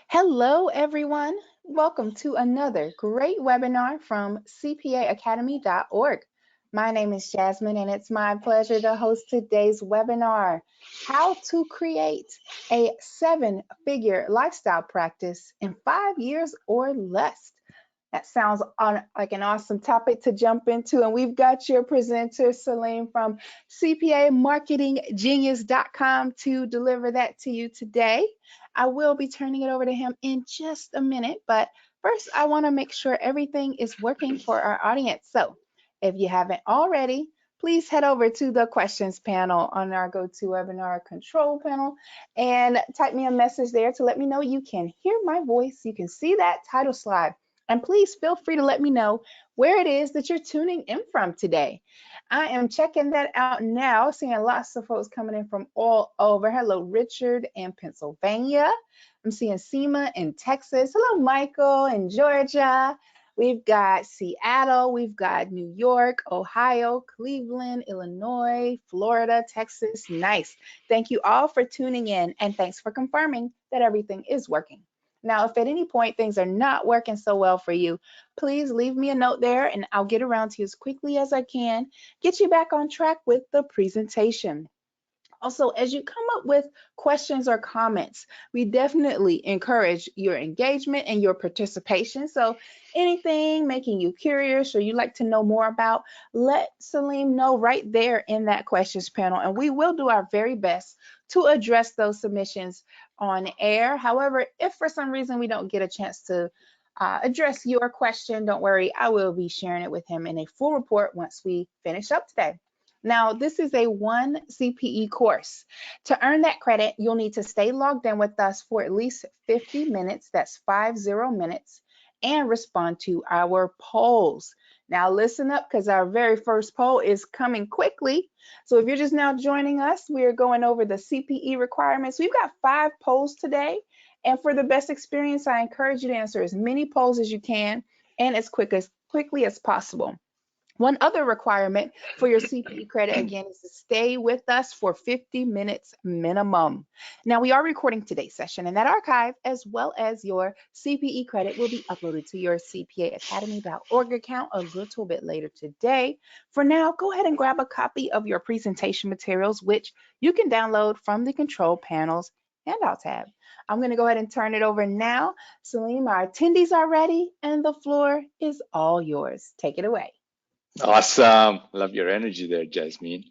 Hello, everyone. Welcome to another great webinar from cpaacademy.org. My name is Jasmine, and it's my pleasure to host today's webinar, How to Create a Seven-Figure Lifestyle Practice in 5 years or less. That sounds like an awesome topic to jump into. And we've got your presenter, Salim from CPAMarketingGenius.com to deliver that to you today. I will be turning it over to him in just a minute. But first, I want to make sure everything is working for our audience. So if you haven't already, please head over to the questions panel on our GoToWebinar control panel and type me a message there to let me know you can hear my voice. You can see that title slide. And please feel free to let me know where it is that you're tuning in from today. I am checking that out now, seeing lots of folks coming in from all over. Hello, Richard in Pennsylvania. I'm seeing Seema in Texas. Hello, Michael in Georgia. We've got Seattle, we've got New York, Ohio, Cleveland, Illinois, Florida, Texas. Nice. Thank you all for tuning in, and thanks for confirming that everything is working. Now, if at any point things are not working so well for you, please leave me a note there and I'll get around to you as quickly as I can, get you back on track with the presentation. Also, as you come up with questions or comments, we definitely encourage your engagement and your participation. So anything making you curious or you'd like to know more about, let Salim know right there in that questions panel, and we will do our very best to address those submissions on air. However, if for some reason we don't get a chance to address your question, don't worry, I will be sharing it with him in a full report once we finish up today. Now, this is a 1 CPE course. To earn that credit, you'll need to stay logged in with us for at least 50 minutes, that's 50 minutes, and respond to our polls. Now, listen up because our very first poll is coming quickly. So if you're just now joining us, we are going over the CPE requirements. We've got 5 polls today. And for the best experience, I encourage you to answer as many polls as you can and as quickly as possible. One other requirement for your CPE credit, again, is to stay with us for 50 minutes minimum. Now, we are recording today's session, and that archive, as well as your CPE credit, will be uploaded to your cpaacademy.org account a little bit later today. For now, go ahead and grab a copy of your presentation materials, which you can download from the control panel's handout tab. I'm going to go ahead and turn it over now. Salim, our attendees are ready, and the floor is all yours. Take it away. Awesome. Love your energy there, Jasmine.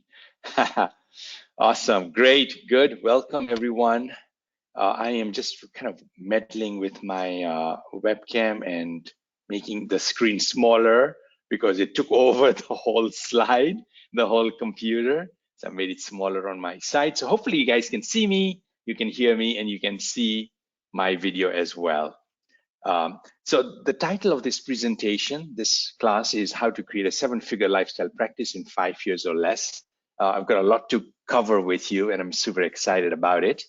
Awesome. Great. Good. Welcome, everyone. I am just kind of meddling with my webcam and making the screen smaller because it took over the whole slide, the whole computer. So I made it smaller on my side. So hopefully you guys can see me, you can hear me, and you can see my video as well. So the title of this presentation, this class, is How to Create a Seven-Figure Lifestyle Practice in 5 years or less. I've got a lot to cover with you, and I'm super excited about it.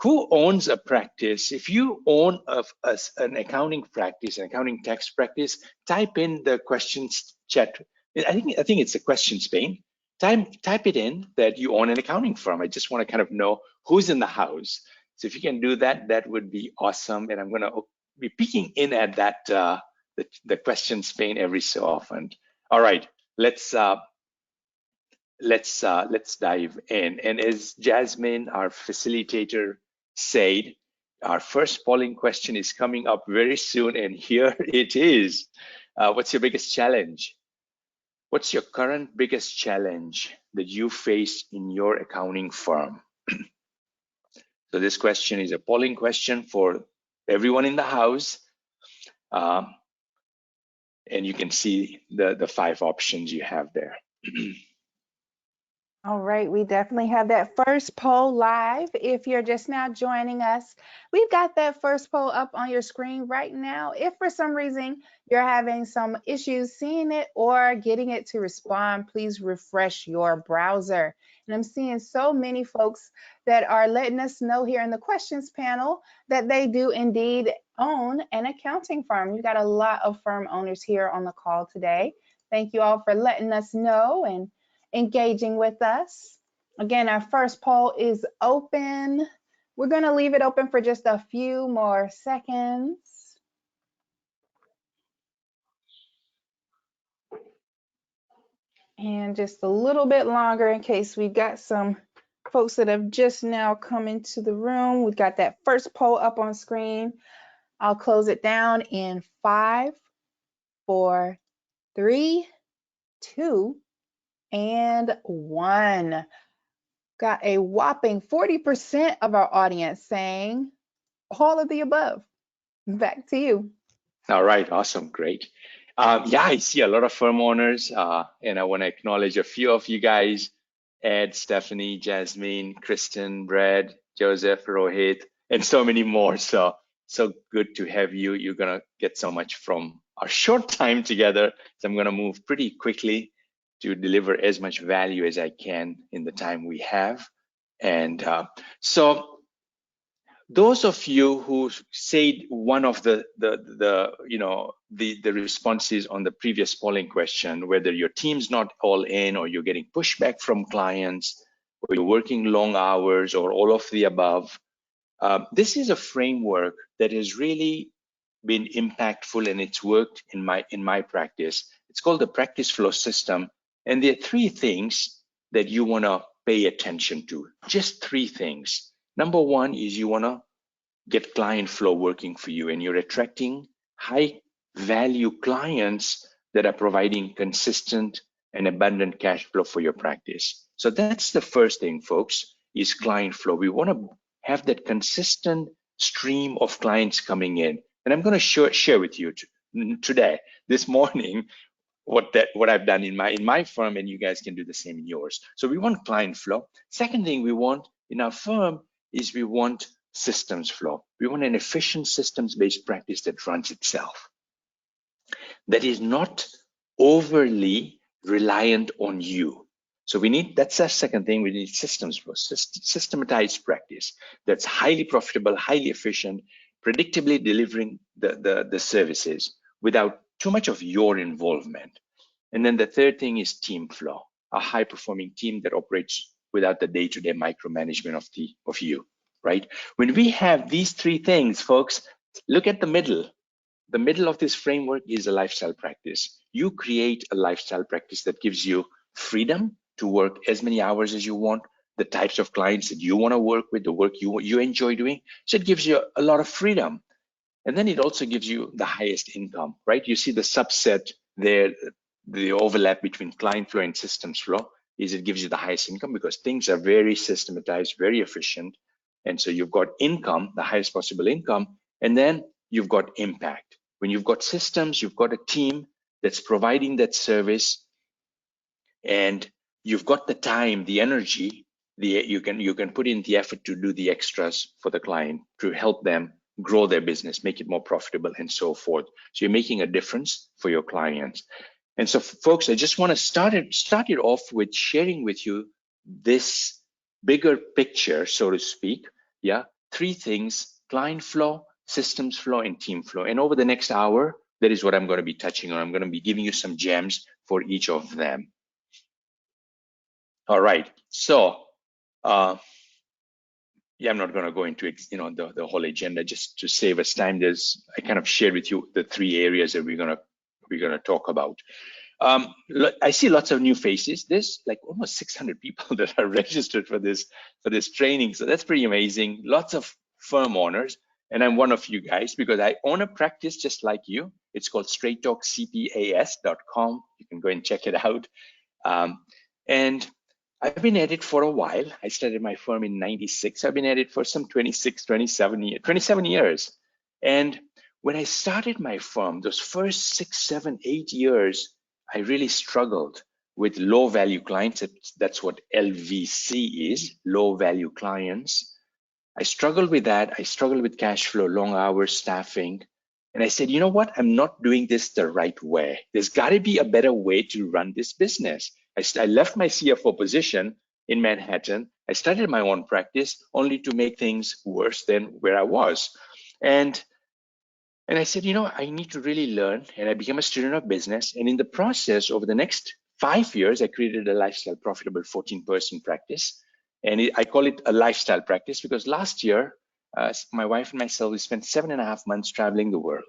Who owns a practice? If you own an accounting practice, an accounting tax practice, type in the questions chat. I think it's a questions pane. Type it in that you own an accounting firm. I just want to kind of know who's in the house. So if you can do that, that would be awesome. And I'm going to be peeking in at that the questions pane every so often. All right, let's dive in. And as Jasmine, our facilitator, said, our first polling question is coming up very soon, and here it is. What's your biggest challenge? What's your current biggest challenge that you face in your accounting firm? So this question is a polling question for everyone in the house. And you can see the 5 options you have there. All right, we definitely have that first poll live. If you're just now joining us, we've got that first poll up on your screen right now. If for some reason you're having some issues seeing it or getting it to respond, please refresh your browser. And I'm seeing so many folks that are letting us know here in the questions panel that they do indeed own an accounting firm. You've got a lot of firm owners here on the call today. Thank you all for letting us know and engaging with us. Again, our first poll is open. We're going to leave it open for just a few more seconds. And just a little bit longer in case we got some folks that have just now come into the room. We've got that first poll up on screen. I'll close it down in 5, 4, 3, 2, and 1. Got a whopping 40% of our audience saying all of the above. Back to you. All right, awesome, great. Yeah, I see a lot of firm owners, and I want to acknowledge a few of you guys: Ed, Stephanie, Jasmine, Kristen, Brad, Joseph, Rohit, and so many more. So good to have you. You're gonna get so much from our short time together. So I'm gonna move pretty quickly to deliver as much value as I can in the time we have. And so those of you who said one of the responses on the previous polling question, whether your team's not all in, or you're getting pushback from clients, or you're working long hours, or all of the above, this is a framework that has really been impactful, and it's worked in my practice. It's called the practice flow system, and there are 3 things that you want to pay attention to. Just 3 things. Number 1 is you want to get client flow working for you, and you're attracting high value clients that are providing consistent and abundant cash flow for your practice. So that's the first thing, folks, is client flow. We want to have that consistent stream of clients coming in. And I'm going to share with you today, this morning, what I've done in my firm, and you guys can do the same in yours. So we want client flow. Second thing we want in our firm is we want systems flow. We want an efficient systems-based practice that runs itself, that is not overly reliant on you. So that's our second thing. We need systems flow, systematized practice that's highly profitable, highly efficient, predictably delivering the services without too much of your involvement. And then the third thing is team flow, a high-performing team that operates without the day-to-day micromanagement of you, right? When we have these 3 things, folks, look at the middle. The middle of this framework is a lifestyle practice. You create a lifestyle practice that gives you freedom to work as many hours as you want, the types of clients that you want to work with, the work you enjoy doing. So it gives you a lot of freedom. And then it also gives you the highest income, right? You see the subset there, the overlap between client flow and systems flow is it gives you the highest income because things are very systematized, very efficient. And so you've got income, the highest possible income, and then you've got impact. When you've got systems, you've got a team that's providing that service, and you've got the time, the energy, you can put in the effort to do the extras for the client to help them grow their business, make it more profitable, and so forth. So you're making a difference for your clients. And so, folks, I just want to start it off with sharing with you this bigger picture, so to speak. Yeah, 3 things: client flow, systems flow, and team flow. And over the next hour, that is what I'm going to be touching on. I'm going to be giving you some gems for each of them. All right. So, yeah, I'm not going to go into the whole agenda. Just to save us time, I kind of shared with you the 3 areas that we're going to talk about. I see lots of new faces. There's like almost 600 people that are registered for this training, so that's pretty amazing. Lots of firm owners, and I'm one of you guys because I own a practice just like you. It's called straighttalkcpas.com. You can go and check it out. And I've been at it for a while. I started my firm in '96. I've been at it for some 27 years. And when I started my firm, those first 6, 7, 8 years, I really struggled with low value clients. That's what LVC is, low value clients. I struggled with that. I struggled with cash flow, long hours, staffing. And I said, you know what? I'm not doing this the right way. There's got to be a better way to run this business. I left my CFO position in Manhattan. I started my own practice only to make things worse than where I was. And I said, I need to really learn. And I became a student of business. And in the process, over the next 5 years, I created a lifestyle profitable 14-person practice. And I call it a lifestyle practice because last year, my wife and myself, we spent 7.5 months traveling the world.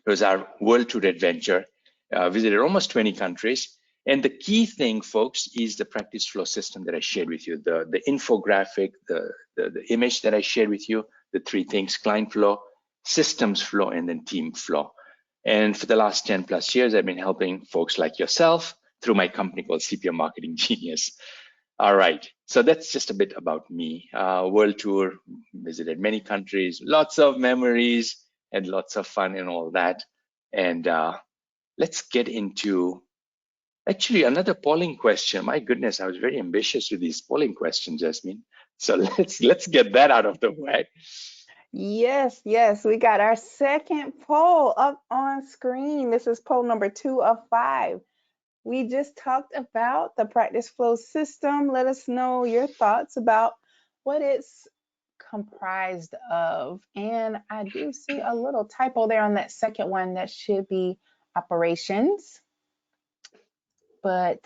It was our world tour adventure, visited almost 20 countries. And the key thing, folks, is the practice flow system that I shared with you, the infographic, the image that I shared with you, the three things: client flow, systems flow, and then team flow. And for the last 10 plus years, I've been helping folks like yourself through my company called CPM Marketing Genius. All right, so that's just a bit about me. World tour, visited many countries, lots of memories and lots of fun and all that. And let's get into actually another polling question. My goodness, I was very ambitious with these polling questions, Jasmine. So let's get that out of the way. Yes, yes, we got our second poll up on screen. This is poll number 2 of 5. We just talked about the practice flow system. Let us know your thoughts about what it's comprised of. And I do see a little typo there on that second one. That should be operations. But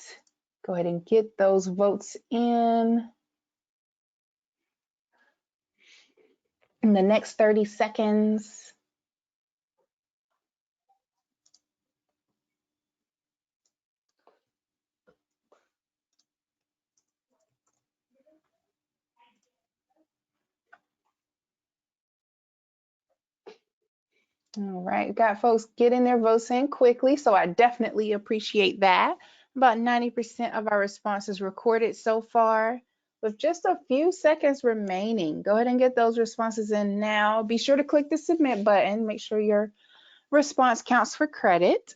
go ahead and get those votes in the next 30 seconds. All right, got folks getting their votes in quickly, so I definitely appreciate that. About 90% of our responses recorded so far, with just a few seconds remaining. Go ahead and get those responses in now. Be sure to click the submit button. Make sure your response counts for credit.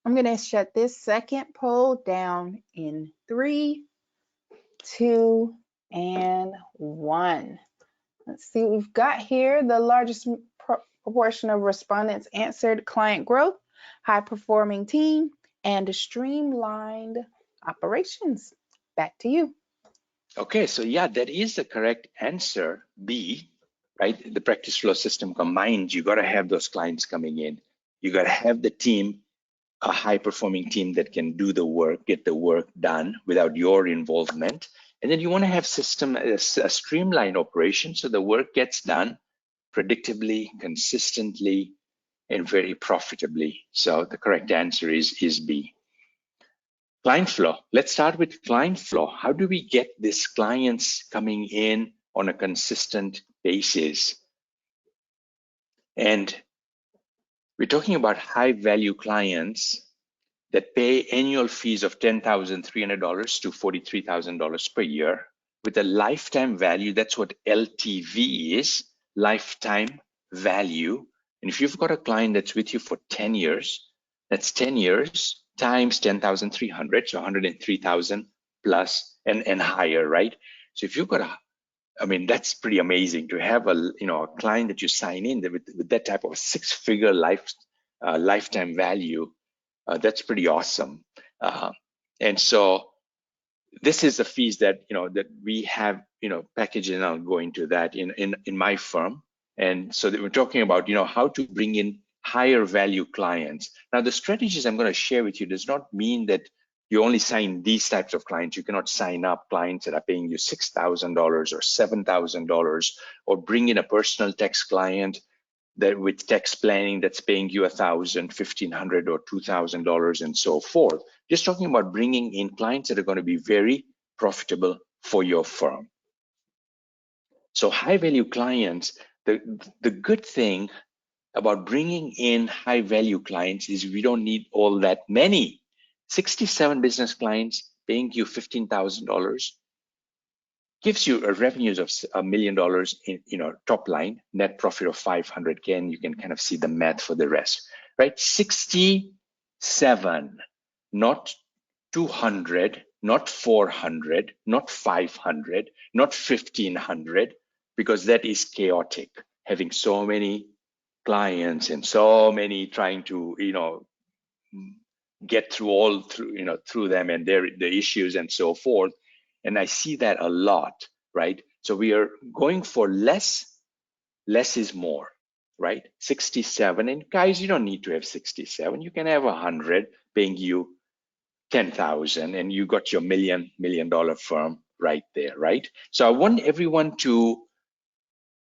I'm going to shut this second poll down in 3, 2, and 1. Let's see what we've got here. The largest proportion of respondents answered client growth, high performing team, and streamlined operations. Back to you. Okay, so yeah, that is the correct answer, B, right? The practice flow system combined, you got to have those clients coming in. You got to have the team, a high performing team that can do the work, get the work done without your involvement. And then you want to have a streamlined operation so the work gets done predictably, consistently, and very profitably. So the correct answer is B. Client flow. Let's start with client flow. How do we get these clients coming in on a consistent basis? And we're talking about high value clients that pay annual fees of $10,300 to $43,000 per year with a lifetime value. That's what LTV is, lifetime value. And if you've got a client that's with you for 10 years, that's 10 years times 10,300, so 103,000 plus and higher, right? So if you've got that's pretty amazing to have a client that you sign in with that type of a six-figure lifetime value. That's pretty awesome. And so this is the fees that that we have packaged, and I'll go into that in my firm. And so that we're talking about how to bring in higher value clients. Now the strategies I'm going to share with you does not mean that you only sign these types of clients. You cannot sign up clients that are paying you $6,000 or $7,000, or bring in a personal tax client that with tax planning that's paying you $1,000, $1,500, or $2,000, and so forth. Just talking about bringing in clients that are going to be very profitable for your firm. So high value clients, the good thing about bringing in high value clients is we don't need all that many. 67 business clients paying you $15,000 gives you a revenues of $1 million in top line, net profit of 500K, and you can kind of see the math for the rest, right? 67, not 200, not 400, not 500, not 1,500, because that is chaotic. Having so many clients and so many trying to get through through them and the issues and so forth. And I see that a lot, right? So we are going for less is more, right? 67, and guys, you don't need to have 67. You can have 100 paying you 10,000, and you got your $1 million firm right there, right? So I want everyone to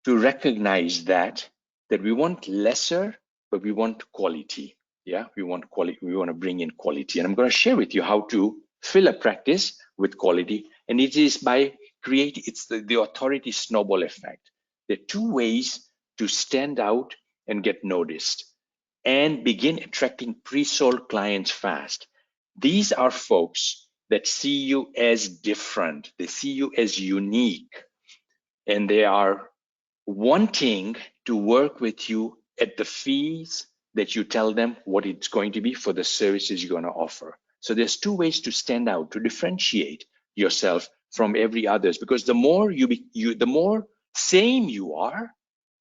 recognize that we want lesser, but we want quality. Yeah, we want quality. We want to bring in quality, and I'm going to share with you how to fill a practice with quality. And it is by creating. It's the authority snowball effect. There are two ways to stand out and get noticed, and begin attracting pre-sold clients fast. These are folks that see you as different. They see you as unique, and they are wanting to work with you at the fees that you tell them what it's going to be for the services you're going to offer. So there's two ways to stand out, to differentiate yourself from every others, because the more the more same you are,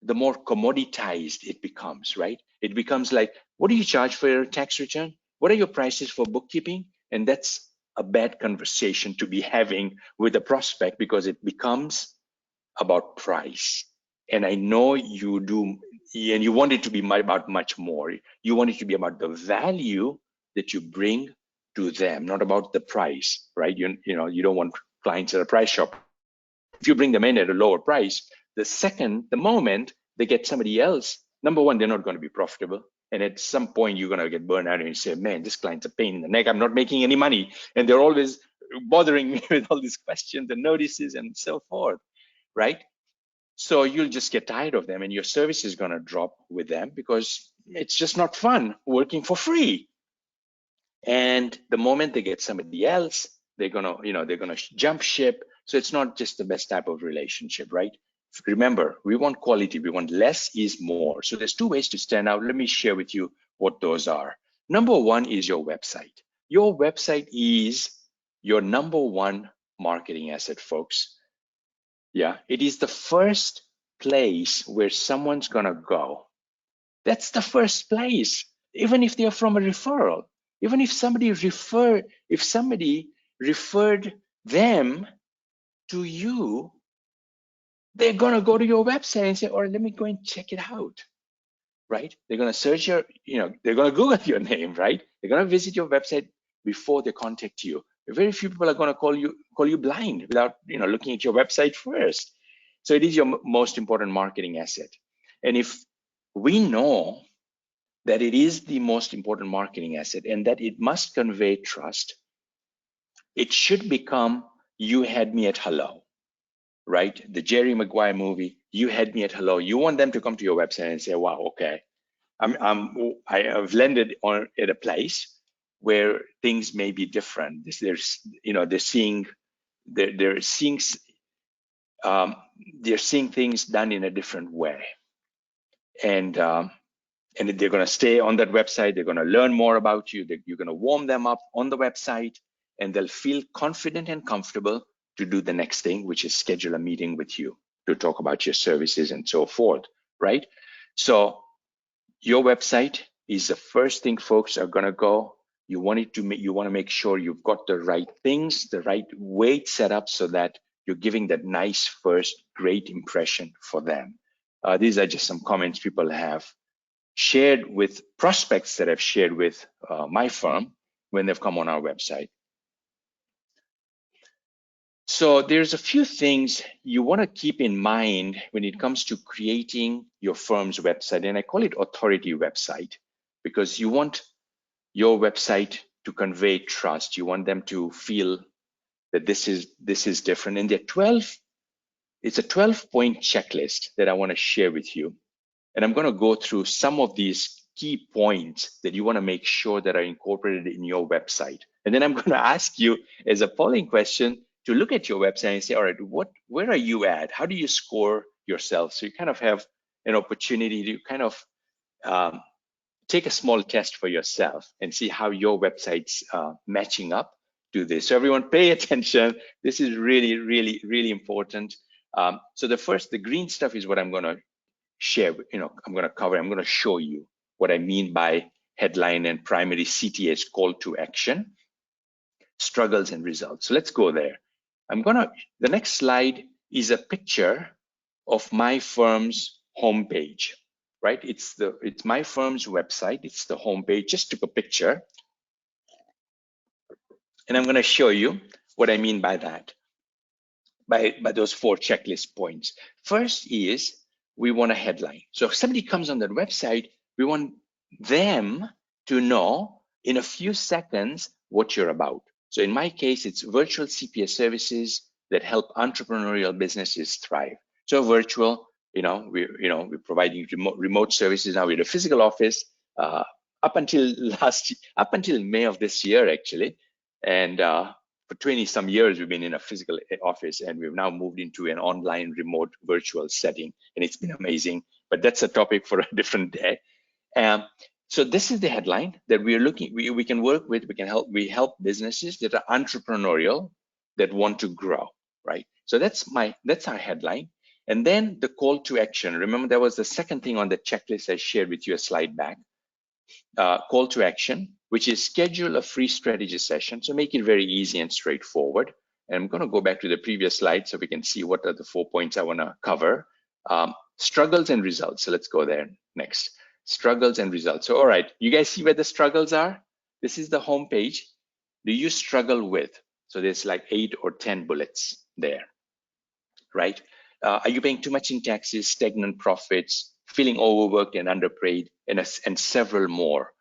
the more commoditized it becomes, right? It becomes like, what do you charge for your tax return? What are your prices for bookkeeping? And that's a bad conversation to be having with a prospect, because it becomes about price. And I know you do, and you want it to be about much more. You want it to be about the value that you bring to them, not about the price, right? You don't want clients at a price shop. If you bring them in at a lower price, the moment they get somebody else, number one, they're not going to be profitable. And at some point, you're going to get burned out and you say, man, this client's a pain in the neck. I'm not making any money. And they're always bothering me with all these questions and notices and so forth, right? So you'll just get tired of them, and your service is going to drop with them, because it's just not fun working for free. And the moment they get somebody else, they're going to, they're going to jump ship. So it's not just the best type of relationship, right? Remember, we want quality. We want less is more. So there's two ways to stand out. Let me share with you what those are. Number one is your website. Your website is your number one marketing asset, folks. Yeah, it is the first place where someone's gonna go. That's the first place, even if they're from a referral. Even if somebody referred them to you, they're gonna go to your website and say, "All right, let me go and check it out." Right? They're gonna search they're gonna Google your name, right? They're gonna visit your website before they contact you. Very few people are gonna call you blind without looking at your website first. So it is your most important marketing asset. And if we know that it is the most important marketing asset and that it must convey trust, it should become "you had me at hello," right? The Jerry Maguire movie, "You had me at hello." You want them to come to your website and say, "Wow, okay, I have landed at a place where things may be different." They're seeing they're seeing um, they're seeing things done in a different way, and they're going to stay on that website. They're going to learn more about you. You're going to warm them up on the website, and they'll feel confident and comfortable to do the next thing, which is schedule a meeting with you to talk about your services and so forth, right? So your website is the first thing folks are going to go. You want to make sure you've got the right things, the right way set up, so that you're giving that nice first great impression for them. These are just some comments people have shared with prospects that I've shared with my firm when they've come on our website. So there's a few things you want to keep in mind when it comes to creating your firm's website, and I call it authority website, because you want your website to convey trust. You want them to feel that this is different. And it's a 12-point checklist that I want to share with you. And I'm going to go through some of these key points that you want to make sure that are incorporated in your website. And then I'm going to ask you as a polling question to look at your website and say, all right, where are you at? How do you score yourself? So you kind of have an opportunity to kind of take a small test for yourself and see how your website's matching up to this. So everyone pay attention. This is really, really, really important. So the green stuff is what I'm going to share, I'm going to cover, I'm going to show you what I mean by headline and primary CTA's call to action, struggles and results. So let's go there. The next slide is a picture of my firm's homepage, right? It's my firm's website. It's the homepage. Just took a picture. And I'm going to show you what I mean by that. by those 4 checklist points. First is we want a headline. So if somebody comes on that website, we want them to know in a few seconds what you're about. So in my case, it's virtual CPA services that help entrepreneurial businesses thrive. So virtual, we're providing remote services now. We're in a physical office up until May of this year, actually, and for 20 some years we've been in a physical office, and we've now moved into an online remote virtual setting, and it's been amazing. But that's a topic for a different day. So this is the headline that we are looking. We can work with. We help businesses that are entrepreneurial, that want to grow, right? So that's our headline. And then the call to action. Remember, that was the second thing on the checklist I shared with you a slide back. Call to action, which is schedule a free strategy session. So make it very easy and straightforward. And I'm going to go back to the previous slide so we can see what are the 4 points I want to cover. Struggles and results. So let's go there next. Struggles and results. So, all right, you guys see where the struggles are? This is the home page. Do you struggle with? So there's like 8 or 10 bullets there, right? Are you paying too much in taxes, stagnant profits, feeling overworked and underpaid, and several more?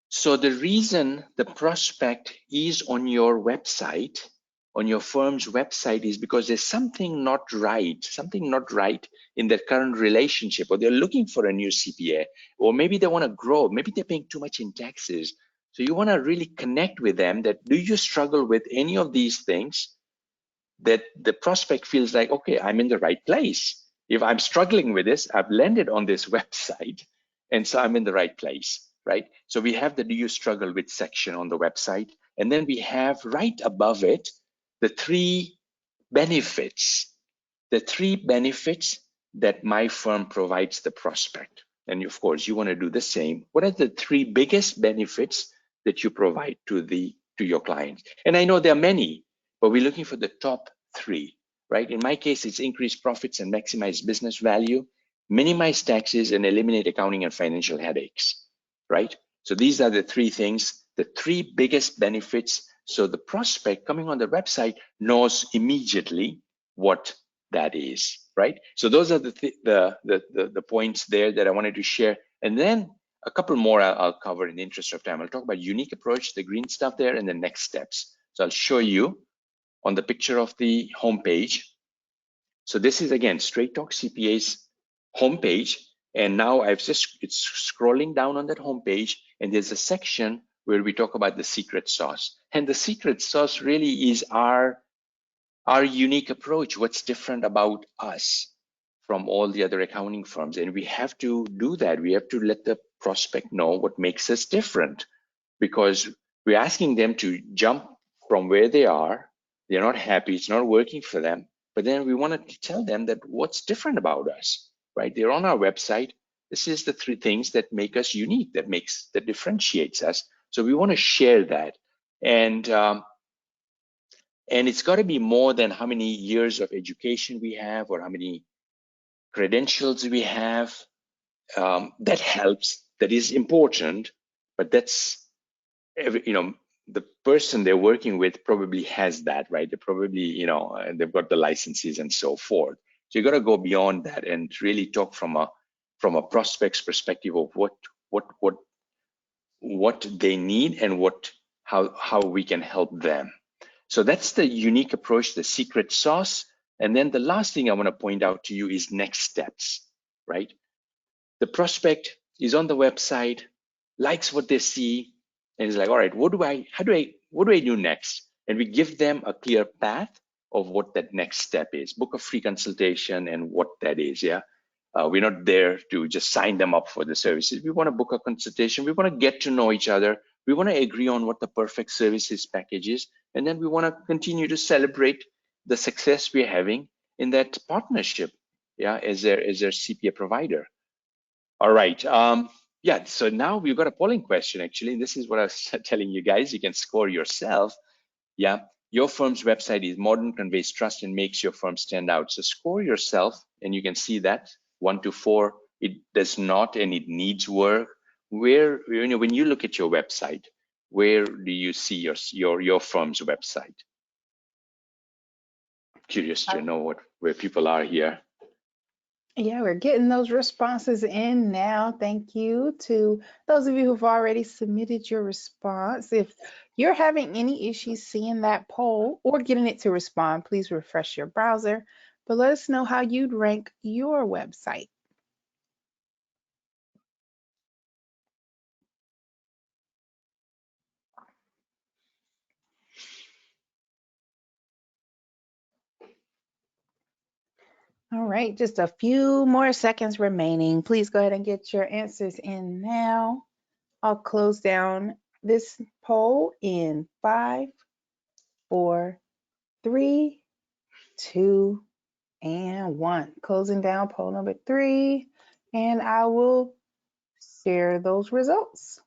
So the reason the prospect is on your website, on your firm's website, is because there's something not right in their current relationship, or they're looking for a new CPA, or maybe they want to grow, maybe they're paying too much in taxes. So you want to really connect with them that, do you struggle with any of these things, that the prospect feels like, okay, I'm in the right place. If I'm struggling with this, I've landed on this website, and so I'm in the right place, right? So we have the do you struggle with section on the website, and then we have right above it the 3 benefits, that my firm provides the prospect. And of course, you want to do the same. What are the 3 biggest benefits that you provide to your clients? And I know there are many, but we're looking for the top 3, right? In my case, it's increase profits and maximize business value, minimize taxes, and eliminate accounting and financial headaches, right? So these are the 3 things, the 3 biggest benefits. So the prospect coming on the website knows immediately what that is, right? So those are the points there that I wanted to share. And then a couple more I'll cover in the interest of time. I'll talk about unique approach, the green stuff there, and the next steps. So I'll show you on the picture of the homepage. So this is, again, Straight Talk CPA's homepage. And now it's scrolling down on that homepage, and there's a section where we talk about the secret sauce. And the secret sauce really is our unique approach, what's different about us from all the other accounting firms. And we have to do that. We have to let the prospect know what makes us different, because we're asking them to jump from where they are. They're not happy. It's not working for them. But then we want to tell them that what's different about us, right? They're on our website. This is the 3 things that make us unique, that differentiates us. So we want to share that. And it's got to be more than how many years of education we have or how many credentials we have. That helps. That is important. But that's, the person they're working with probably has that, right? They probably, they've got the licenses and so forth. So you got to go beyond that and really talk from a prospect's perspective of what they need and how we can help them. So that's the unique approach, the secret sauce. And then the last thing I want to point out to you is next steps, right? The prospect is on the website, likes what they see, and is like, all right, what do I do next? And we give them a clear path of what that next step is. Book a free consultation and what that is, yeah? We're not there to just sign them up for the services. We want to book a consultation. We want to get to know each other. We want to agree on what the perfect services package is. And then we want to continue to celebrate the success we're having in that partnership, yeah, as their CPA provider. All right. Yeah, so now we've got a polling question, actually. This is what I was telling you guys. You can score yourself. Yeah, your firm's website is modern, conveys trust, and makes your firm stand out. So score yourself, and you can see that 1 to 4, it does not and it needs work. Where, when you look at your website, where do you see your firm's website? curious to know where people are here. Yeah, we're getting those responses in now. Thank you to those of you who've already submitted your response. If you're having any issues seeing that poll or getting it to respond, please refresh your browser. But let us know how you'd rank your website. All right, just a few more seconds remaining. Please go ahead and get your answers in now. I'll close down this poll in 5, 4, 3, 2, and 1. Closing down poll number 3, and I will share those results.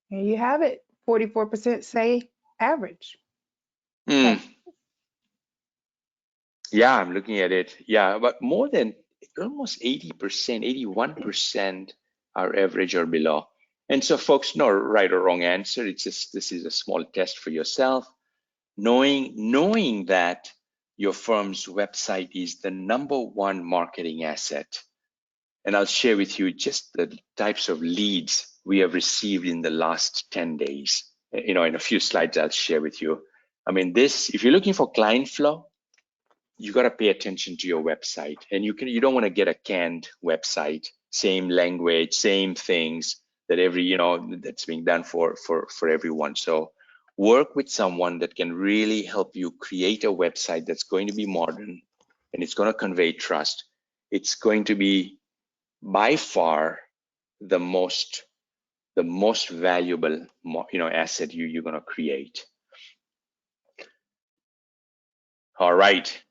Here you have it. 44% say average. Mm. Yeah, I'm looking at it. Yeah, but more than almost 80%, 81% are average or below. And so folks, no right or wrong answer. It's just, this is a small test for yourself. Knowing that your firm's website is the #1 marketing asset. And I'll share with you just the types of leads we have received in the last 10 days. In a few slides, I'll share with you. I mean, if you're looking for client flow, you got to pay attention to your website, and you don't want to get a canned website, same language, same things that that's being done for everyone. So work with someone that can really help you create a website that's going to be modern, and it's going to convey trust. It's going to be by far the most valuable asset you're going to create. All right.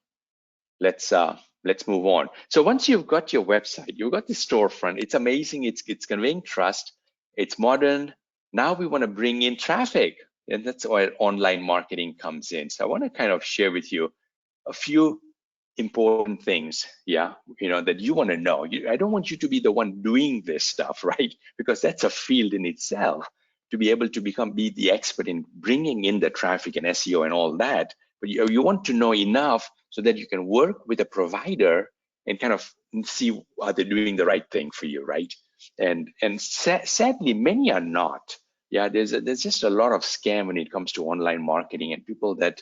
Let's move on. So once you've got your website, you've got the storefront, it's amazing, it's conveying trust, it's modern. Now we want to bring in traffic, and that's where online marketing comes in. So I want to kind of share with you a few important things, that you want to know. I don't want you to be the one doing this stuff, right? Because that's a field in itself, to be able to be the expert in bringing in the traffic and SEO and all that. But you want to know enough so that you can work with a provider and kind of see are they doing the right thing for you, right? And sadly, many are not. Yeah, there's just a lot of scam when it comes to online marketing, and people that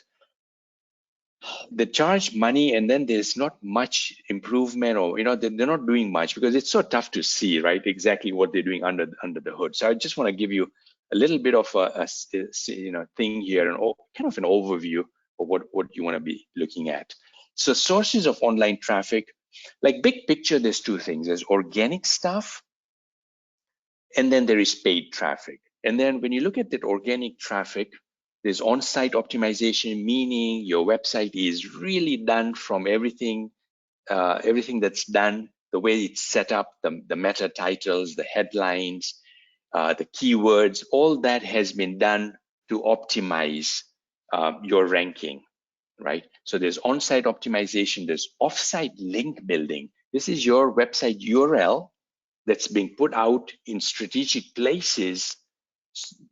they charge money and then there's not much improvement, or they're not doing much because it's so tough to see, right, exactly what they're doing under the hood. So I just want to give you a little bit of a thing here, and kind of an overview of what you want to be looking at. So sources of online traffic, like big picture, there's two things. There's organic stuff, and then there is paid traffic. And then when you look at that organic traffic, there's on-site optimization, meaning your website is really done from everything that's done, the way it's set up, the meta titles, the headlines, the keywords, all that has been done to optimize your ranking, right? So there's on-site optimization, there's off-site link building. This is your website URL that's being put out in strategic places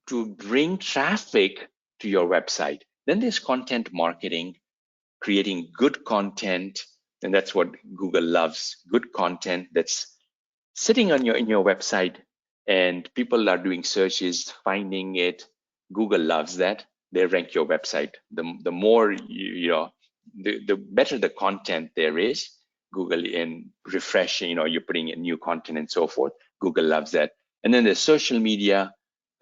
to bring traffic to your website. Then there's content marketing, creating good content, and that's what Google loves. Good content that's sitting on in your website, and people are doing searches, finding it. Google loves that. They rank your website. The more the better the content there is. Google in refreshing, you're putting in new content and so forth. Google loves that. And then there's social media,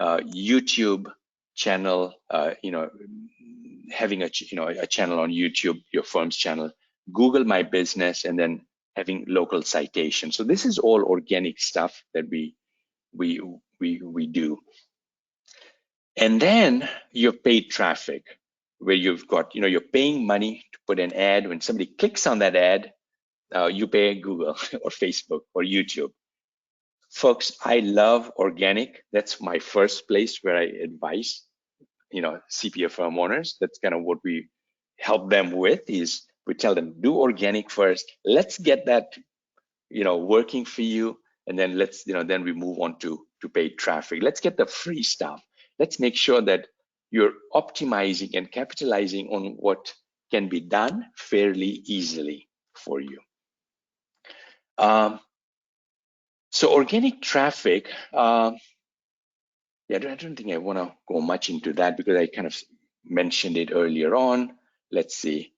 YouTube channel, having a channel on YouTube, your firm's channel, Google My Business, and then having local citation. So this is all organic stuff that we do. And then your paid traffic, where you've got, you're paying money to put an ad. When somebody clicks on that ad, you pay Google or Facebook or YouTube. Folks, I love organic. That's my first place where I advise, CPA firm owners. That's kind of what we help them with. Is we tell them, do organic first. Let's get that, working for you, and then then we move on to paid traffic. Let's get the free stuff. Let's make sure that you're optimizing and capitalizing on what can be done fairly easily for you. So organic traffic, yeah, I don't think I want to go much into that because I kind of mentioned it earlier on. Let's see.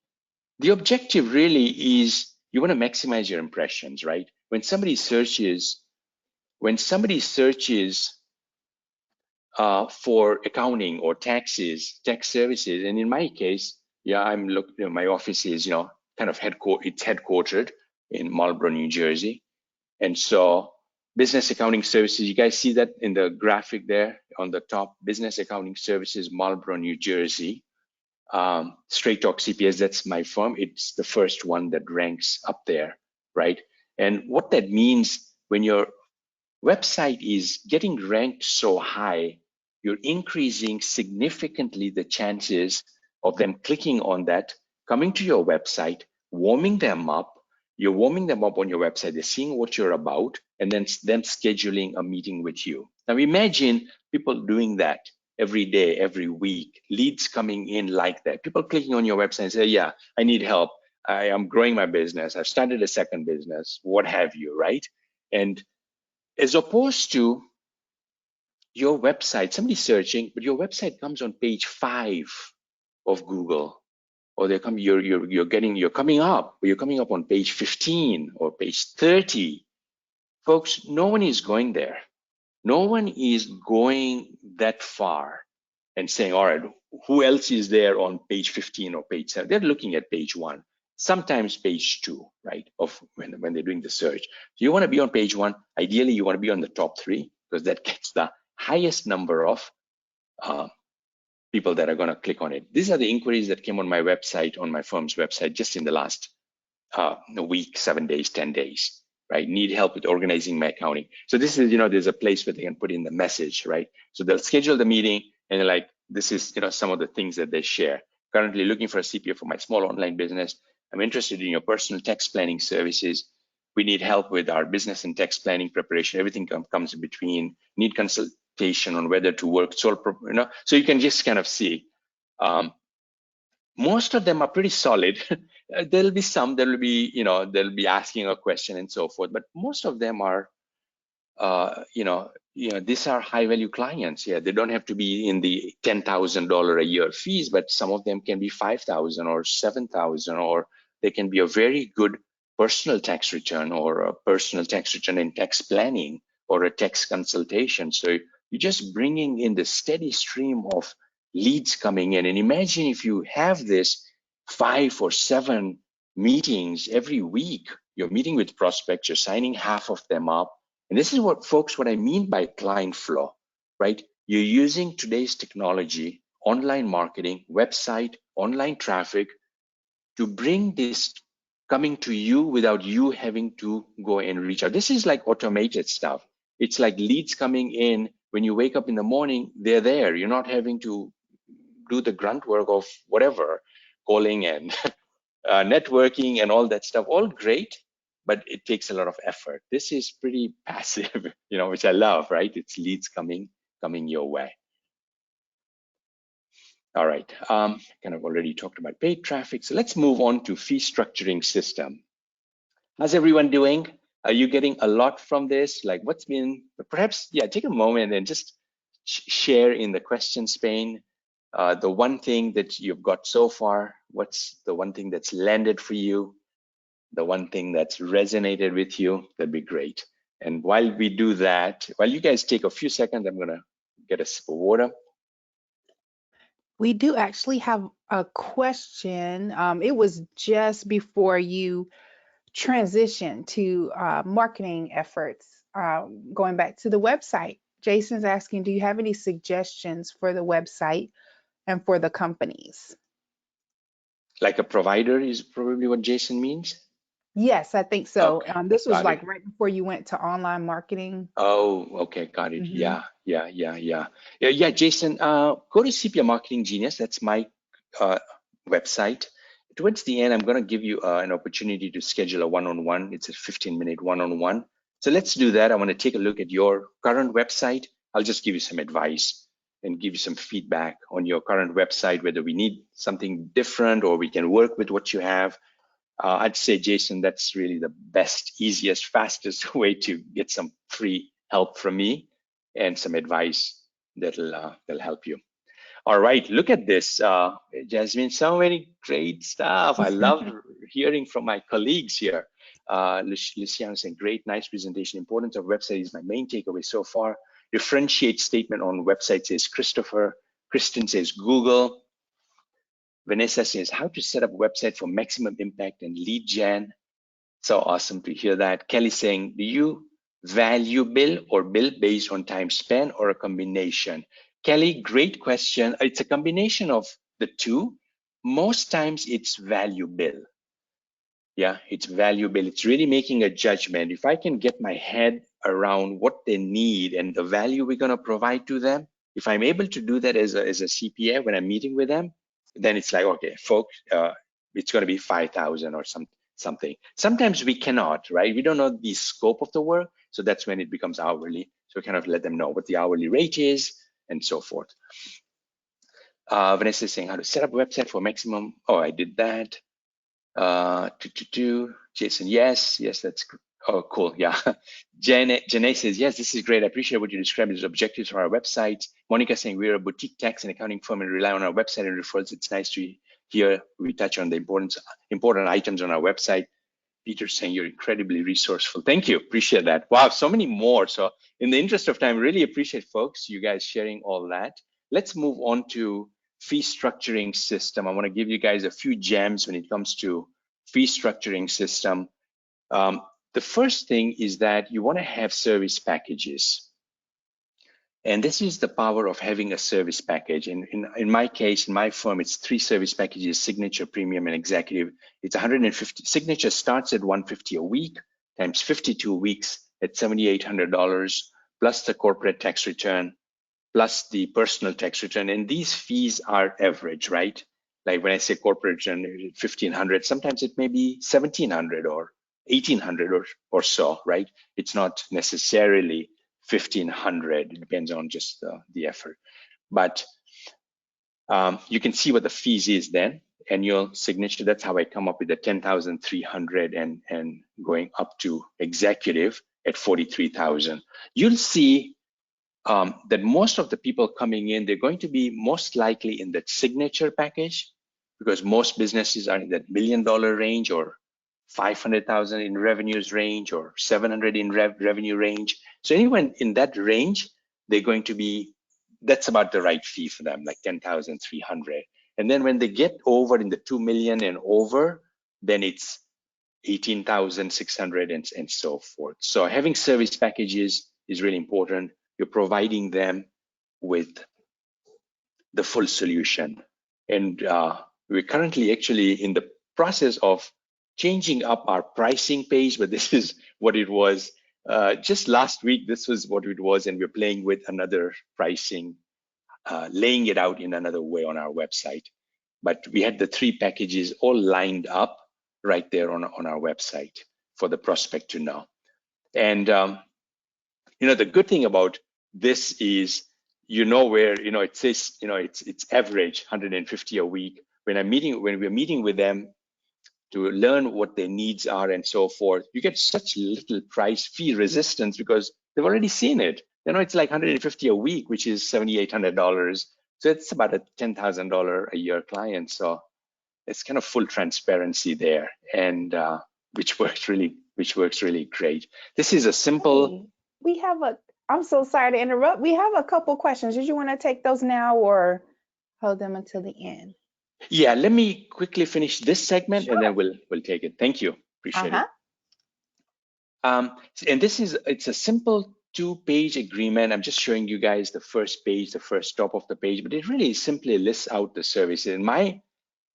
The objective really is you want to maximize your impressions, right? When somebody searches for accounting or taxes, tax services, and in my case, yeah, I'm looking. My office is, kind of headquartered in Marlborough, New Jersey, and so business accounting services. You guys see that in the graphic there on the top. Business accounting services, Marlborough, New Jersey. Straight Talk CPS, that's my firm. It's the first one that ranks up there, right? And what that means when your website is getting ranked so high, you're increasing significantly the chances of them clicking on that, coming to your website, warming them up. You're warming them up on your website. They're seeing what you're about, and then them scheduling a meeting with you. Now imagine people doing that every day, every week, leads coming in like that. People clicking on your website and say, yeah, I need help. I am growing my business. I've started a second business, what have you, right? And as opposed to your website, somebody searching, but your website comes on page 5 of Google, or you're coming up on page 15 or page 30. Folks, no one is going there. No one is going that far and saying, all right, who else is there on page 15 or page 7? They're looking at page 1, sometimes page 2, right, of when they're doing the search. So you want to be on page 1. Ideally, you want to be on the top 3 because that gets the highest number of people that are going to click on it. These are the inquiries that came on my website, on my firm's website, just in the last week, 7 days, 10 days, right? Need help with organizing my accounting. So this is, there's a place where they can put in the message, right? So they'll schedule the meeting and they're like, this is, some of the things that they share. Currently looking for a CPA for my small online business. I'm interested in your personal tax planning services. We need help with our business and tax planning preparation. Everything comes in between. Need consultation on whether to work sole, So you can just kind of see. Most of them are pretty solid. There'll be some that will be, they'll be asking a question and so forth. But most of them are, these are high value clients. Yeah, they don't have to be in the $10,000 a year fees, but some of them can be 5,000 or 7,000, or they can be a very good personal tax return or a personal tax return in tax planning or a tax consultation. So you're just bringing in the steady stream of leads coming in. And imagine if you have this 5 or 7 meetings every week. You're meeting with prospects, you're signing half of them up. And this is what I mean by client flow, right? You're using today's technology, online marketing, website, online traffic to bring this coming to you without you having to go and reach out. This is like automated stuff. It's like leads coming in when you wake up in the morning, they're there. You're not having to do the grunt work of whatever, calling and networking and all that stuff. All great, but it takes a lot of effort. This is pretty passive, which I love, right? It's leads coming your way. All right, kind of already talked about paid traffic. So let's move on to fee structuring system. How's everyone doing? Are you getting a lot from this? Like what's been, perhaps, yeah, take a moment and just share in the questions pane the one thing that you've got so far. What's the one thing that's landed for you? The one thing that's resonated with you? That'd be great. And while we do that, while you guys take a few seconds, I'm gonna get a sip of water. We do actually have a question. It was just before you transition to marketing efforts, going back to the website. Jason's asking, do you have any suggestions for the website and for the companies? Like a provider is probably what Jason means. Yes, I think so. Okay, This was got like it. right before you went to online marketing. Oh, okay, got it. Hmm. Yeah, Jason, go to CPA Marketing Genius. That's my website. Towards the end, I'm going to give you an opportunity to schedule a one-on-one. It's a 15-minute one-on-one. So let's do that. I want to take a look at your current website. I'll just give you some advice. and give you some feedback on your current website, whether we need something different or we can work with what you have. I'd say, Jason, that's really the best, easiest, fastest way to get some free help from me and some advice that'll help you. All right, look at this, Jasmine. So many great stuff. I love hearing from my colleagues here. Luciano saying, great, nice presentation. Importance of website is my main takeaway so far. Differentiate statement on website says Christopher. Kristen says Google. Vanessa says, how to set up a website for maximum impact and lead gen. So awesome to hear that. Kelly saying, do you value bill or bill based on time spent or a combination? Kelly, great question. It's a combination of the two. Most times it's value bill. Yeah, it's value bill. It's really making a judgment. If I can get my head around what they need and the value we're going to provide to them, if I'm able to do that as a CPA when I'm meeting with them, then it's like, okay, folks, it's going to be 5,000 or something. Sometimes we cannot, right? We don't know the scope of the work. So that's when it becomes hourly. So we kind of let them know what the hourly rate is and so forth. Vanessa is saying how to set up a website for maximum. Oh, I did that. Jason, yes, that's oh cool, yeah. Janae says, yes, this is great. I appreciate what you described as objectives for our website. Monica saying we're a boutique tax and accounting firm and rely on our website and referrals. It's nice to hear we touch on the important items on our website. Peter saying you're incredibly resourceful. Thank you, appreciate that. Wow, so many more. So in the interest of time, really appreciate folks, you guys sharing all that. Let's move on to fee structuring system. I want to give you guys a few gems when it comes to fee structuring system. The first thing is that you want to have service packages. And this is the power of having a service package. In my case, in my firm, it's 3 service packages: Signature, Premium, and Executive. It's 150. Signature starts at $150 a week times 52 weeks at $7,800, plus the corporate tax return, plus the personal tax return. And these fees are average, right? Like when I say corporate return, 1,500, sometimes it may be 1,700 or 1,800 or so, right? It's not necessarily 1,500. It depends on just the effort. But you can see what the fees is then. Annual signature, that's how I come up with the 10,300 and going up to executive at 43,000. You'll see that most of the people coming in, they're going to be most likely in that signature package, because most businesses are in that $1 million range or 500,000 in revenues range or 700 in revenue range. So anyone in that range, they're going to be, that's about the right fee for them, like 10,300. And then when they get over in the 2 million and over, then it's 18,600 and so forth. So having service packages is really important. You're providing them with the full solution. And we're currently actually in the process of changing up our pricing page, but this is what it was. Just last week, this was what it was, and we're playing with another pricing, laying it out in another way on our website. But we had the 3 packages all lined up right there on our website for the prospect to know. And the good thing about this is, where it says it's average 150 a week. When we're meeting with them to learn what their needs are and so forth, you get such little price fee resistance because they've already seen it. It's like 150 a week, which is $7,800. So it's about a $10,000 a year client. So it's kind of full transparency there, and which works really great. This is a simple. We have I'm so sorry to interrupt. We have a couple questions. Did you want to take those now or hold them until the end? Yeah, let me quickly finish this segment, Sure. and then we'll take it. Thank you. Appreciate it. And it's a simple 2-page agreement. I'm just showing you guys the first page, the first top of the page, but it really simply lists out the services. And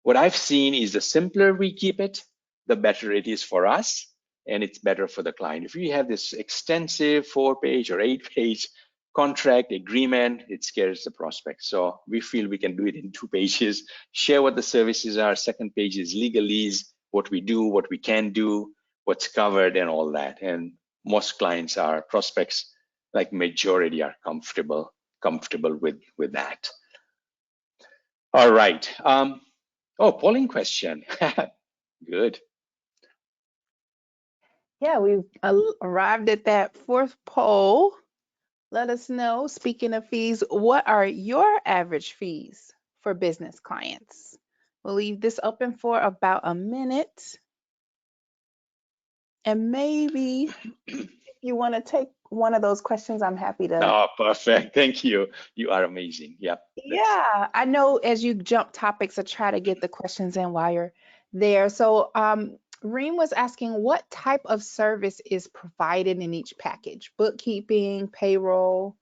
what I've seen is the simpler we keep it, the better it is for us, and it's better for the client. If you have this extensive 4-page or 8-page contract agreement, it scares the prospect. So we feel we can do it in 2 pages, share what the services are. Second page is legalese, what we do, what we can do, what's covered, and all that. And most clients prospects, like majority, are comfortable comfortable with that. All right. Oh, polling question. Good. Yeah, we've arrived at that fourth poll. Let us know, speaking of fees, what are your average fees for business clients? We'll leave this open for about a minute. And maybe if you want to take one of those questions, I'm happy to. Oh, perfect. Thank you. You are amazing. Yeah. Yeah, I know as you jump topics, I try to get the questions in while you're there. So, Reem was asking what type of service is provided in each package? Bookkeeping, payroll?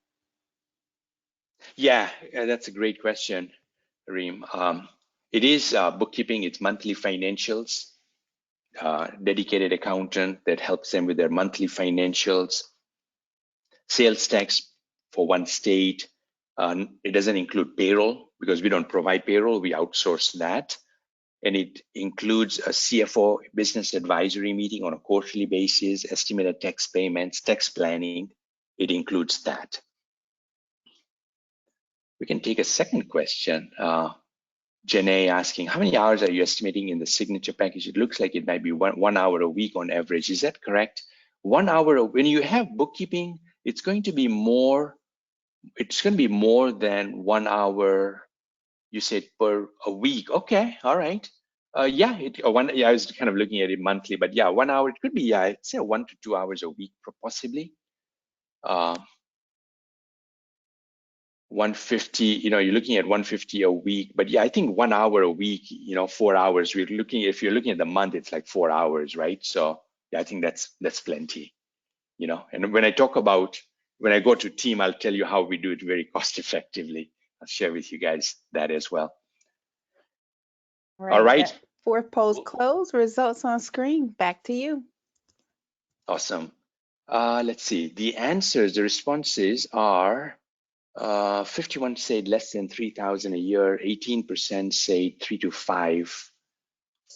Yeah, that's a great question, Reem. It is bookkeeping, it's monthly financials, dedicated accountant that helps them with their monthly financials, sales tax for one state. It doesn't include payroll because we don't provide payroll, we outsource that. And it includes a CFO business advisory meeting on a quarterly basis, estimated tax payments, tax planning. It includes that. We can take a second question. Janae asking, how many hours are you estimating in the signature package? It looks like it might be one hour a week on average. Is that correct? 1 hour, when you have bookkeeping, it's going to be more than 1 hour, you said, per a week. Okay, all right. Yeah, I was kind of looking at it monthly, but yeah, 1 hour, it could be, yeah, I'd say 1 to 2 hours a week, possibly. 150, you're looking at 150 a week, but yeah, I think 1 hour a week, 4 hours, if you're looking at the month, it's like 4 hours, right? So yeah, I think that's plenty, and when I go to team, I'll tell you how we do it very cost effectively. I'll share with you guys that as well. All All right, right. that fourth poll's closed. Results on screen. Back to you. Awesome. Let's see. The responses are 51 said less than 3,000 a year, 18% said 3 to 5,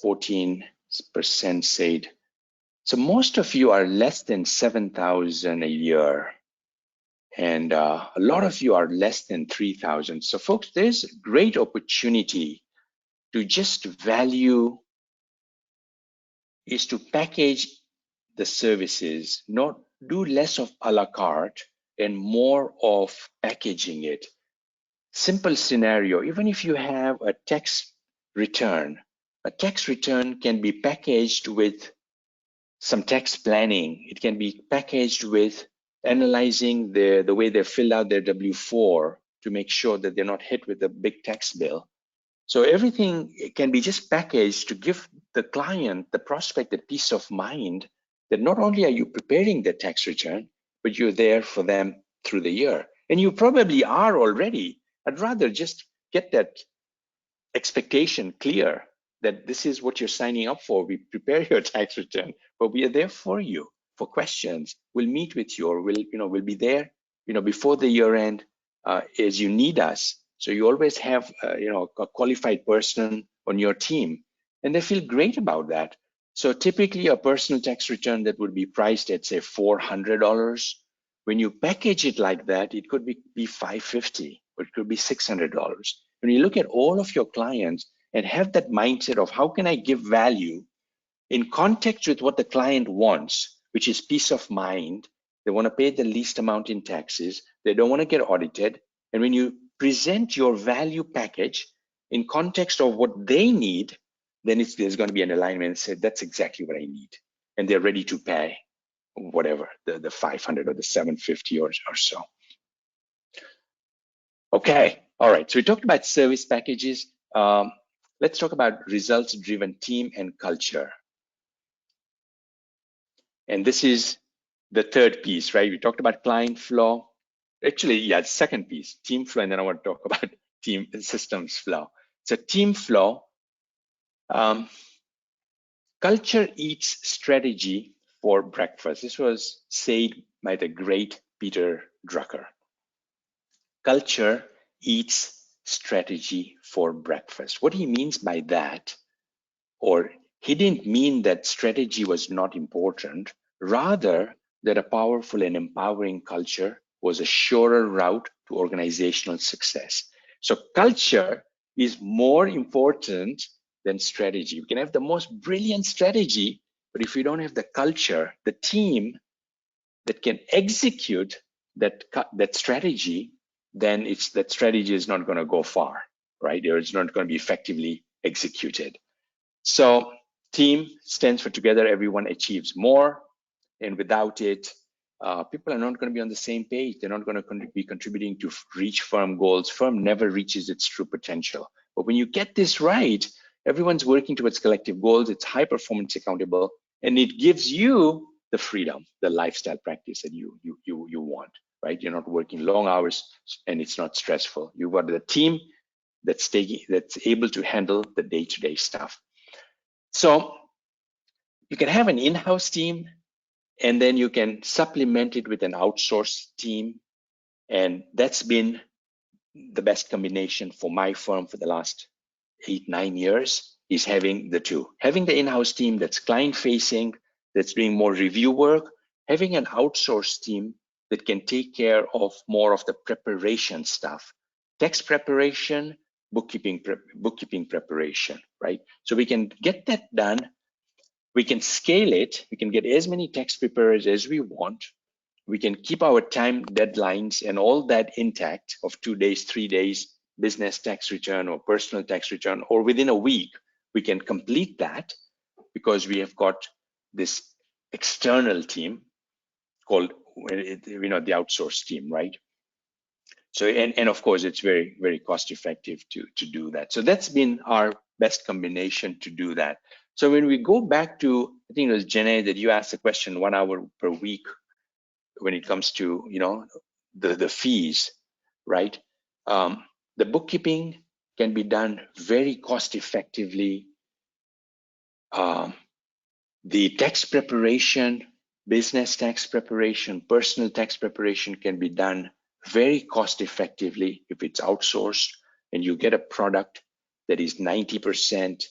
14% said. So most of you are less than 7,000 a year, and a lot of you are less than 3,000. So folks, there's a great opportunity to just is to package the services, not do less of a la carte and more of packaging it. Simple scenario, even if you have a tax return can be packaged with some tax planning. It can be packaged with analyzing the way they fill out their W-4 to make sure that they're not hit with a big tax bill. So everything can be just packaged to give the client, the prospect, the peace of mind that not only are you preparing the tax return, but you're there for them through the year. And you probably are already. I'd rather just get that expectation clear that this is what you're signing up for. We prepare your tax return, but we are there for you for questions. We'll meet with you, or we'll be there, before the year end, as you need us. So you always have, a qualified person on your team, and they feel great about that. So typically, a personal tax return that would be priced at, say, $400. When you package it like that, it could be $550, or it could be $600. When you look at all of your clients and have that mindset of how can I give value in context with what the client wants, which is peace of mind. They want to pay the least amount in taxes. They don't want to get audited. And when you present your value package in context of what they need, then there's going to be an alignment and say, that's exactly what I need. And they're ready to pay whatever, the 500 or the 750 or so. Okay, all right. So we talked about service packages. Let's talk about results-driven team and culture. And this is the third piece, right? We talked about client flow. Actually, yeah, second piece, team flow, and then I want to talk about team systems flow. So team flow, culture eats strategy for breakfast. This was said by the great Peter Drucker. Culture eats strategy for breakfast. What he means by that, or he didn't mean that strategy was not important, rather that a powerful and empowering culture was a surer route to organizational success. So culture is more important than strategy. You can have the most brilliant strategy, but if you don't have the culture, the team that can execute that strategy, then that strategy is not going to go far, right? Or it's not going to be effectively executed. So team stands for together, everyone achieves more. And without it, people are not going to be on the same page. They're not going to be contributing to reach firm goals. Firm never reaches its true potential. But when you get this right, everyone's working towards collective goals. It's high performance accountable, and it gives you the freedom, the lifestyle practice that you want, right? You're not working long hours, and it's not stressful. You've got the team that's able to handle the day-to-day stuff. So you can have an in-house team, and then you can supplement it with an outsourced team. And that's been the best combination for my firm for the last 8-9 years, is having the two. Having the in-house team that's client-facing, that's doing more review work, having an outsourced team that can take care of more of the preparation stuff, tax preparation, bookkeeping preparation, right? So we can get that done. We can scale it. We can get as many tax preparers as we want. We can keep our time deadlines and all that intact of 2 days, 3 days, business tax return or personal tax return, or within a week, we can complete that because we have got this external team called, the outsourced team, right? So, and of course, it's very, very cost effective to do that. So that's been our best combination to do that. So when we go back to, I think it was Jenny that you asked the question, 1 hour per week when it comes to, the fees, right? The bookkeeping can be done very cost effectively. The tax preparation, business tax preparation, personal tax preparation can be done very cost effectively if it's outsourced, and you get a product that is 90%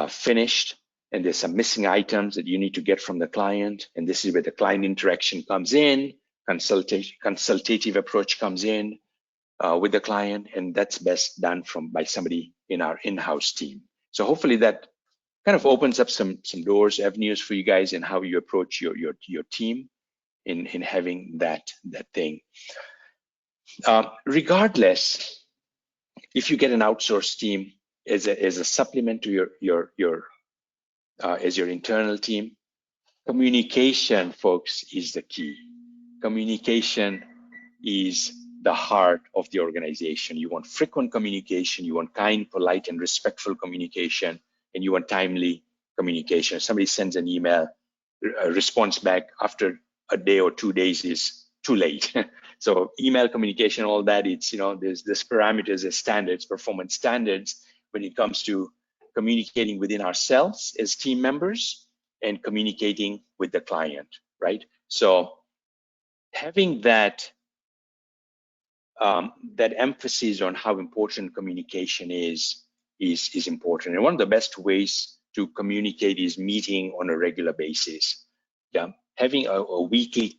finished, and there's some missing items that you need to get from the client. And this is where the client interaction comes in, consultative approach comes in with the client, and that's best done by somebody in our in-house team. So hopefully that kind of opens up some doors, avenues for you guys in how you approach your team in having that thing. Regardless, if you get an outsourced team as a supplement to your as your internal team, communication, folks, is the key. Communication is the heart of the organization. You want frequent communication, you want kind, polite, and respectful communication, and you want timely communication. If somebody sends an email, a response back after a day or 2 days is too late. So email communication, all that, it's, there's parameters, there's standards, performance standards when it comes to communicating within ourselves as team members and communicating with the client, right? So having that emphasis on how important communication is important. And one of the best ways to communicate is meeting on a regular basis. Having a weekly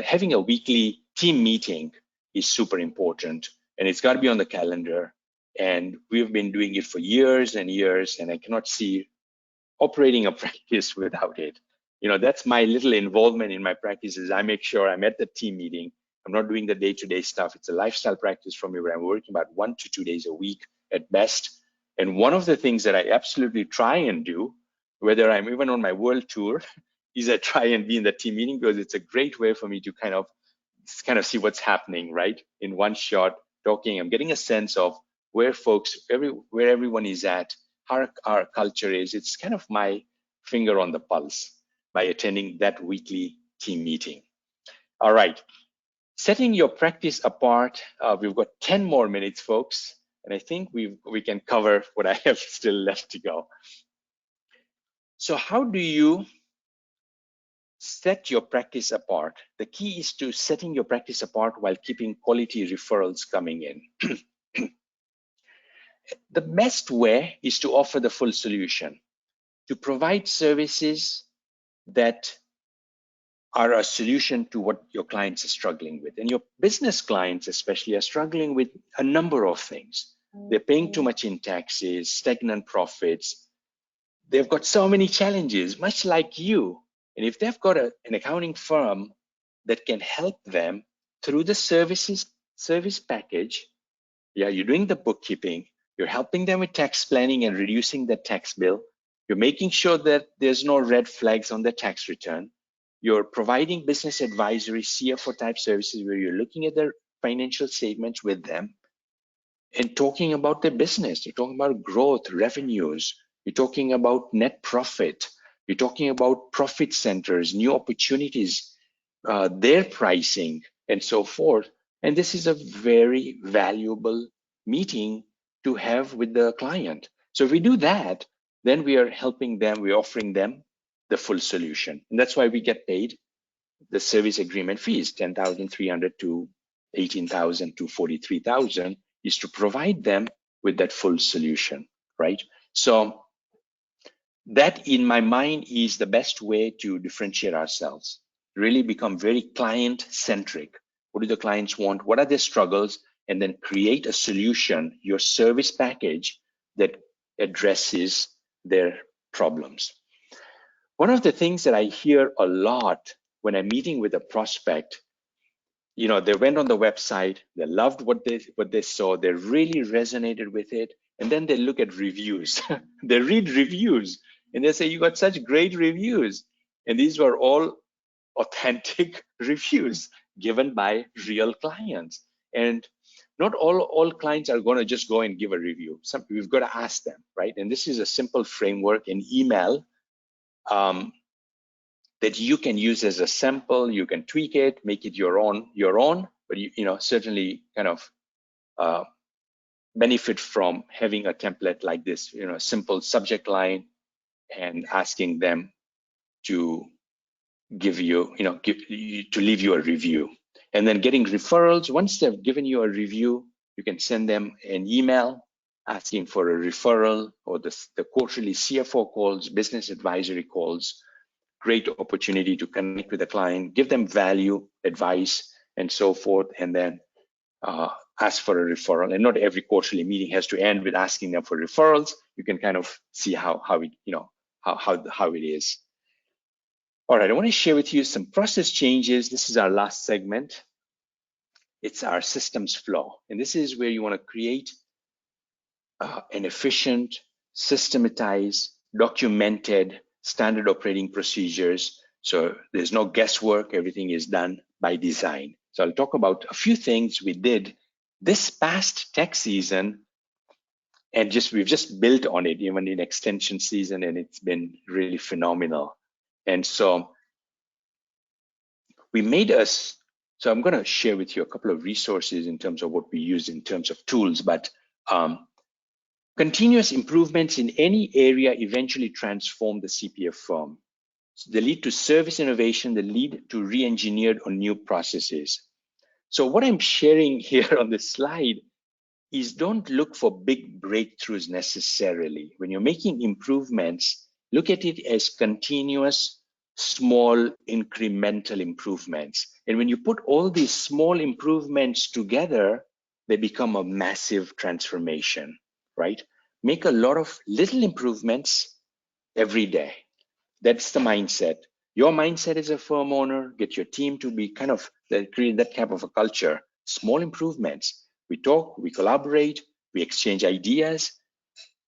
having a weekly team meeting is super important, and it's got to be on the calendar. And we've been doing it for years and years, and I cannot see operating a practice without it. That's my little involvement in my practice, is I make sure I'm at the team meeting. I'm not doing the day-to-day stuff. It's a lifestyle practice for me where I'm working about 1 to 2 days a week at best. And one of the things that I absolutely try and do, whether I'm even on my world tour, is I try and be in the team meeting, because it's a great way for me to kind of see what's happening, right? In one shot, talking, I'm getting a sense of where where everyone is at, how our culture is. It's kind of my finger on the pulse by attending that weekly team meeting. All right, setting your practice apart. We've got 10 more minutes, folks, and I think we can cover what I have still left to go. So how do you set your practice apart? The key is to setting your practice apart while keeping quality referrals coming in. The best way is to offer the full solution, to provide services that are a solution to what your clients are struggling with. And your business clients especially are struggling with a number of things. They're paying too much in taxes, stagnant profits. They've got so many challenges, much like you. And if they've got an accounting firm that can help them through the service package, yeah, you're doing the bookkeeping, you're helping them with tax planning and reducing the tax bill, you're making sure that there's no red flags on the tax return, you're providing business advisory, CFO type services where you're looking at their financial statements with them and talking about their business. You're talking about growth, revenues, you're talking about net profit, you're talking about profit centers, new opportunities, their pricing, and so forth. And this is a very valuable meeting to have with the client. So if we do that, then we are helping them, we're offering them the full solution. And that's why we get paid the service agreement fees, 10,300 to 18,000 to 43,000, is to provide them with that full solution, right? So that in my mind is the best way to differentiate ourselves, really become very client centric. What do the clients want? What are their struggles? And then create a solution, your service package that addresses their problems. One of the things that I hear a lot when I'm meeting with a prospect, they went on the website, they loved what they saw, they really resonated with it, and then they look at reviews. They read reviews and they say, you got such great reviews. And these were all authentic reviews given by real clients. And not all clients are going to just go and give a review. We've got to ask them, right? And this is a simple framework in email that you can use as a sample. You can tweak it, make it your own, but certainly kind of benefit from having a template like this, simple subject line and asking them to give you, to leave you a review. And then getting referrals. Once they've given you a review, you can send them an email asking for a referral, or the quarterly CFO calls, business advisory calls. Great opportunity to connect with the client, give them value, advice, and so forth, and then ask for a referral. And not every quarterly meeting has to end with asking them for referrals. You can kind of see how it is. All right, I want to share with you some process changes. This is our last segment. It's our systems flow, and this is where you want to create an efficient, systematized, documented, standard operating procedures. So there's no guesswork, everything is done by design. So I'll talk about a few things we did this past tax season, and we've just built on it even in extension season, and it's been really phenomenal. And so so I'm going to share with you a couple of resources in terms of what we use in terms of tools, but continuous improvements in any area eventually transform the CPF firm. They lead to service innovation, they lead to re-engineered or new processes. So what I'm sharing here on this slide is don't look for big breakthroughs necessarily. When you're making improvements, look at it as continuous, small, incremental improvements. And when you put all these small improvements together, they become a massive transformation, right? Make a lot of little improvements every day. That's the mindset. Your mindset as a firm owner, get your team to be create that type of a culture. Small improvements. We talk, we collaborate, we exchange ideas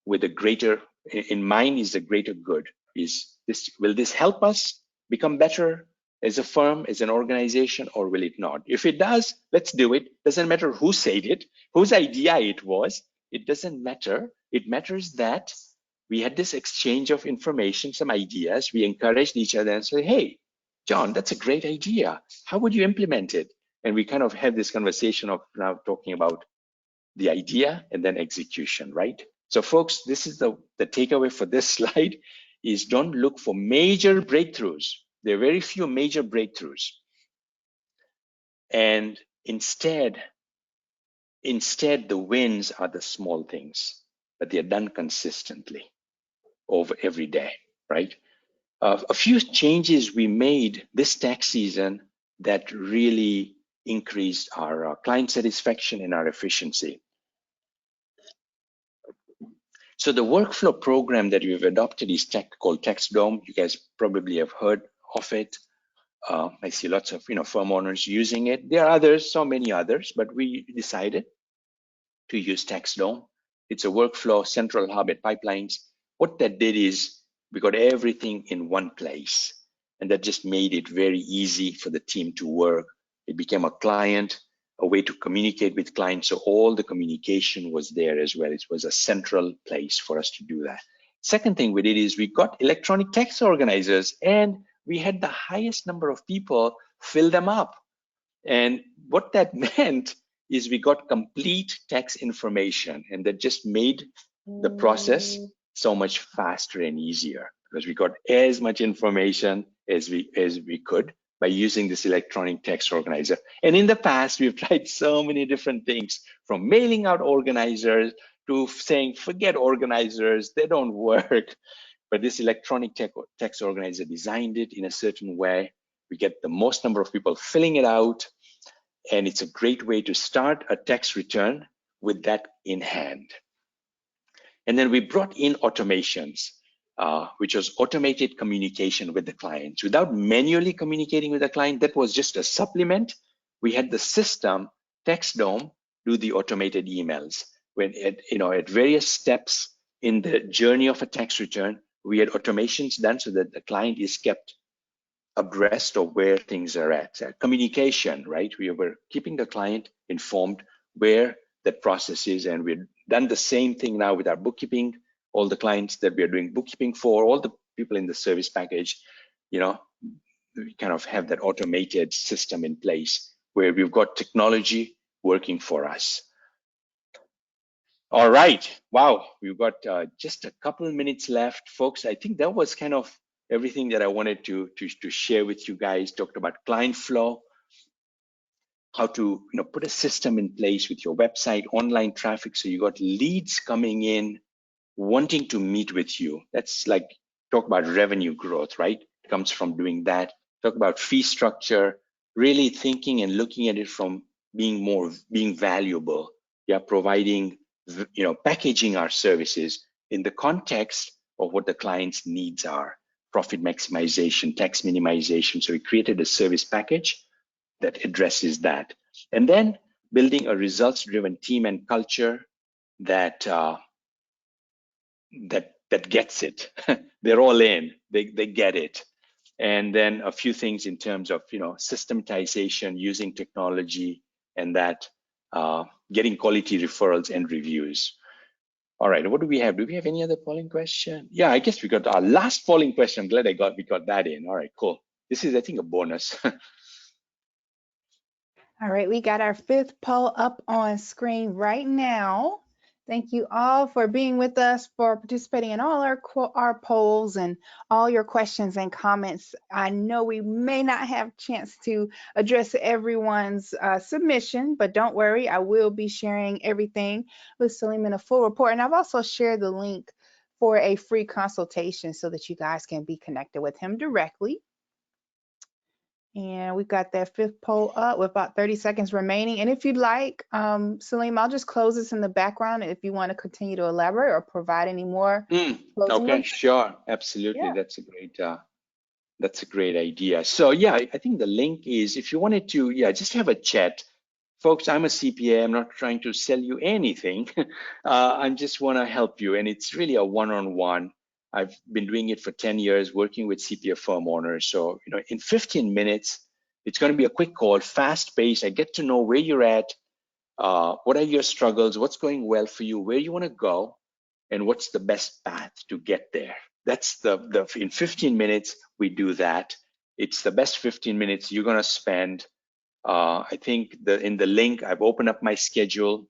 with a greater, in mind is the greater good. Will this help us become better as a firm, as an organization, or will it not? If it does, let's do it. Doesn't matter who said it, whose idea it was. It doesn't matter. It matters that we had this exchange of information, some ideas. We encouraged each other and said, hey, John, that's a great idea. How would you implement it? And we kind of had this conversation of now talking about the idea and then execution, right? So folks, this is the takeaway for this slide is don't look for major breakthroughs. There are very few major breakthroughs. And instead, the wins are the small things, but they're done consistently over every day, right? A few changes we made this tax season that really increased our client satisfaction and our efficiency. So the workflow program that we've adopted is called TaxDome. You guys probably have heard of it. I see lots of firm owners using it. There are others, so many others, but we decided to use TaxDome. It's a workflow central hub at pipelines. What that did is we got everything in one place, and that just made it very easy for the team to work. It became a client, a way to communicate with clients. So all the communication was there as well. It was a central place for us to do that. Second thing we did is we got electronic tax organizers, and we had the highest number of people fill them up. And what that meant is we got complete tax information, and that just made the process so much faster and easier because we got as much information as we could by using this electronic tax organizer. And in the past, we've tried so many different things, from mailing out organizers to saying, forget organizers, they don't work. But this electronic tax organizer designed it in a certain way. We get the most number of people filling it out, and it's a great way to start a tax return with that in hand. And then we brought in automations, which was automated communication with the clients. Without manually communicating with the client, that was just a supplement. We had the system, TaxDome, do the automated emails. When at various steps in the journey of a tax return, we had automations done so that the client is kept abreast of where things are at. Communication, right? We were keeping the client informed where that process is, and we've done the same thing now with our bookkeeping. All the clients that we are doing bookkeeping for, all the people in the service package, we kind of have that automated system in place where we've got technology working for us. All right, wow, we've got just a couple of minutes left, folks. I think that was kind of everything that I wanted to share with you guys. Talked about client flow, how to put a system in place with your website, online traffic, so you got leads coming in wanting to meet with you. That's like, talk about revenue growth, right? It comes from doing that. Talk about fee structure, really thinking and looking at it from being valuable. Yeah, providing, packaging our services in the context of what the client's needs are. Profit maximization, tax minimization. So we created a service package that addresses that. And then building a results-driven team and culture that gets it. They're all in. They get it. And then a few things in terms of systematization, using technology, and that getting quality referrals and reviews. All right, what do we have? Do we have any other polling question? Yeah, I guess we got our last polling question. I'm glad we got that in. All right, cool. This is, I think, a bonus. All right, we got our fifth poll up on screen right now. Thank you all for being with us, for participating in all our polls and all your questions and comments. I know we may not have a chance to address everyone's submission, but don't worry, I will be sharing everything with Salim in a full report. And I've also shared the link for a free consultation so that you guys can be connected with him directly. And we've got that fifth poll up with about 30 seconds remaining. And if you'd like, Salim, I'll just close this in the background if you want to continue to elaborate or provide any more closing okay, remarks. Sure, absolutely. Yeah. That's a great idea. So yeah, I think the link is, if you wanted to, just have a chat. Folks, I'm a CPA. I'm not trying to sell you anything. I just want to help you. And it's really a one-on-one. I've been doing it for 10 years, working with CPA firm owners. So, in 15 minutes, it's going to be a quick call, fast paced. I get to know where you're at, what are your struggles, what's going well for you, where you want to go, and what's the best path to get there. That's in 15 minutes, we do that. It's the best 15 minutes you're going to spend. I think in the link, I've opened up my schedule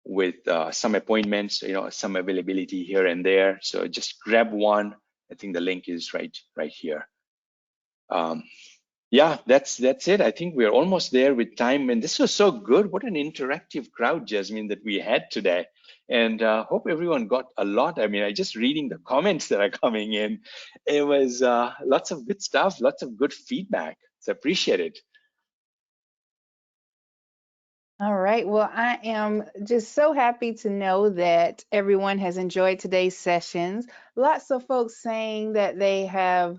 with some appointments, some availability here and there. So just grab one. I think the link is right here. Yeah, that's it. I think we're almost there with time, and this was so good. What an interactive crowd, Jasmine, that we had today. And hope everyone got a lot. I mean, I just reading the comments that are coming in. It was lots of good stuff, lots of good feedback. So appreciate it. All right. Well, I am just so happy to know that everyone has enjoyed today's sessions. Lots of folks saying that they have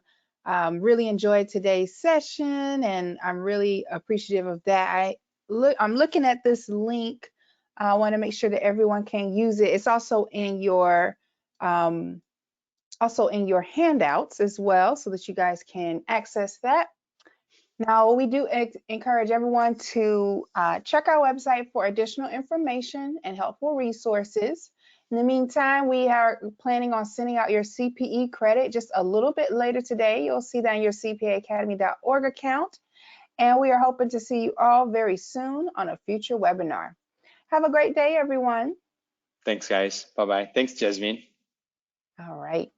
really enjoyed today's session, and I'm really appreciative of that. I'm looking at this link. I want to make sure that everyone can use it. It's um, also in your handouts as well, so that you guys can access that. Now, we do encourage everyone to check our website for additional information and helpful resources. In the meantime, we are planning on sending out your CPE credit just a little bit later today. You'll see that in your cpaacademy.org account. And we are hoping to see you all very soon on a future webinar. Have a great day, everyone. Thanks, guys. Bye bye. Thanks, Jasmine. All right.